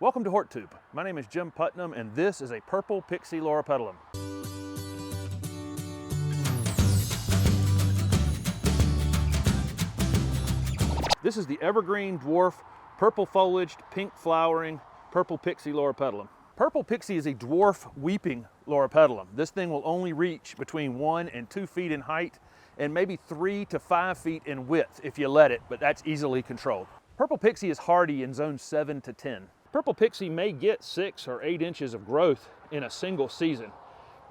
Welcome to HortTube. My name is Jim Putnam and this is a purple Pixie Loropetalum. This is the Evergreen Dwarf, purple foliaged, pink flowering, purple Pixie Loropetalum. Purple Pixie is a dwarf weeping Loropetalum. This thing will only reach between 1 and 2 feet in height and maybe 3 to 5 feet in width if you let it, but that's easily controlled. Purple Pixie is hardy in zone 7 to 10. Purple Pixie may get 6 or 8 inches of growth in a single season,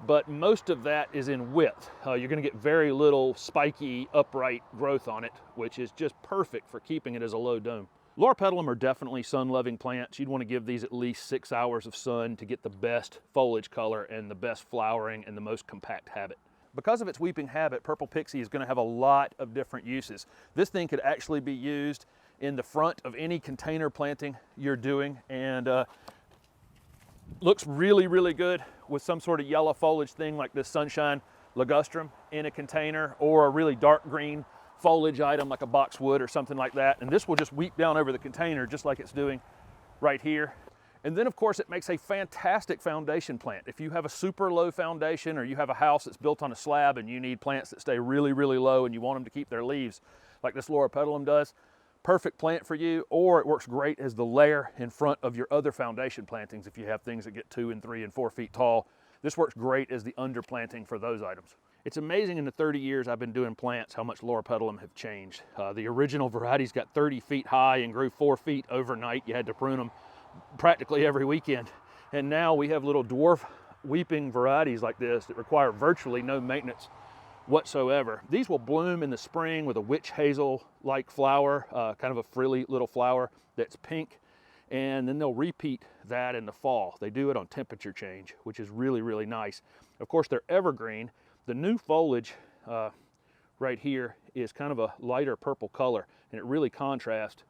but most of that is in width. You're gonna get very little spiky, upright growth on it, which is just perfect for keeping it as a low dome. Loropetalum are definitely sun-loving plants. You'd want to give these at least 6 hours of sun to get the best foliage color and the best flowering and the most compact habit. Because of its weeping habit, Purple Pixie is going to have a lot of different uses. This thing could actually be used in the front of any container planting you're doing, and looks really, really good with some sort of yellow foliage thing like this sunshine ligustrum in a container, or a really dark green foliage item like a boxwood or something like that. And this will just weep down over the container just like it's doing right here. And then of course it makes a fantastic foundation plant. If you have a super low foundation, or you have a house that's built on a slab and you need plants that stay really, really low and you want them to keep their leaves like this Loropetalum does, perfect plant for you. Or it works great as the layer in front of your other foundation plantings if you have things that get 2 and 3 and 4 feet tall. This works great as the underplanting for those items. It's amazing in the 30 years I've been doing plants how much Loropetalum have changed. The original varieties got 30 feet high and grew 4 feet overnight. You had to prune them practically every weekend. And now we have little dwarf weeping varieties like this that require virtually no maintenance whatsoever. These will bloom in the spring with a witch hazel-like flower, kind of a frilly little flower that's pink. And then they'll repeat that in the fall. They do it on temperature change, which is really, really nice. Of course, they're evergreen. The new foliage right here is kind of a lighter purple color, and it really contrasts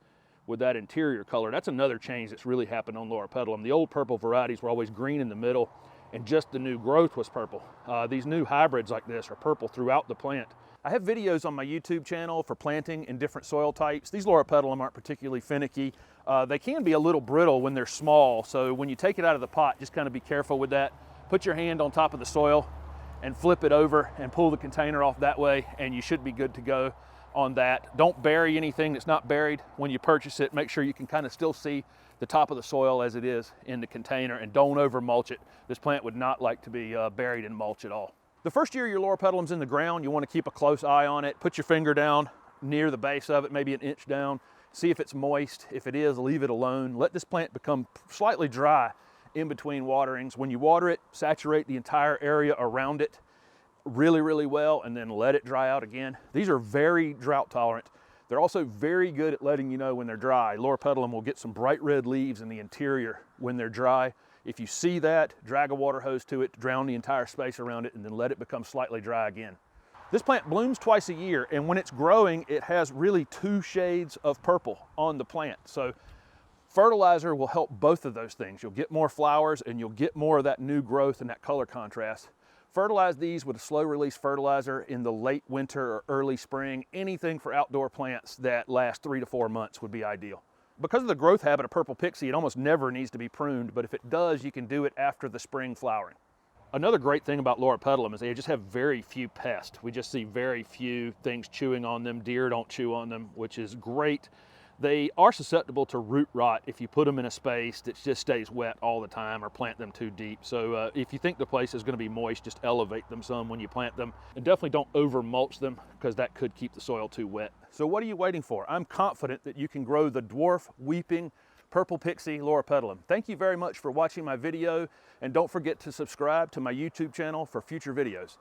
with that interior color. That's another change that's really happened on Loropetalum. The old purple varieties were always green in the middle, and just the new growth was purple. These new hybrids like this are purple throughout the plant. I have videos on my YouTube channel for planting in different soil types. These Loropetalum aren't particularly finicky. They can be a little brittle when they're small, so when you take it out of the pot, just kind of be careful with that. Put your hand on top of the soil and flip it over and pull the container off that way, and you should be good to go on that. Don't bury anything that's not buried when you purchase it. Make sure you can kind of still see the top of the soil as it is in the container, and don't over mulch it. This plant would not like to be buried in mulch at all. The first year your Loropetalum's in the ground, you want to keep a close eye on it. Put your finger down near the base of it, maybe an inch down. See if it's moist. If it is, leave it alone. Let this plant become slightly dry in between waterings. When you water it, saturate the entire area around it really, really well, and then let it dry out again. These are very drought tolerant. They're also very good at letting you know when they're dry. Loropetalum will get some bright red leaves in the interior when they're dry. If you see that, drag a water hose to it, drown the entire space around it, and then let it become slightly dry again. This plant blooms twice a year, and when it's growing, it has really 2 shades of purple on the plant. So fertilizer will help both of those things. You'll get more flowers and you'll get more of that new growth and that color contrast. Fertilize these with a slow release fertilizer in the late winter or early spring. Anything for outdoor plants that last 3 to 4 months would be ideal. Because of the growth habit of Purple Pixie, it almost never needs to be pruned, but if it does, you can do it after the spring flowering. Another great thing about Loropetalum is they just have very few pests. We just see very few things chewing on them. Deer don't chew on them, which is great. They are susceptible to root rot if you put them in a space that just stays wet all the time or plant them too deep. So if you think the place is going to be moist, just elevate them some when you plant them. And definitely don't over mulch them, because that could keep the soil too wet. So what are you waiting for? I'm confident that you can grow the dwarf weeping Purple Pixie Loropetalum. Thank you very much for watching my video, and don't forget to subscribe to my YouTube channel for future videos.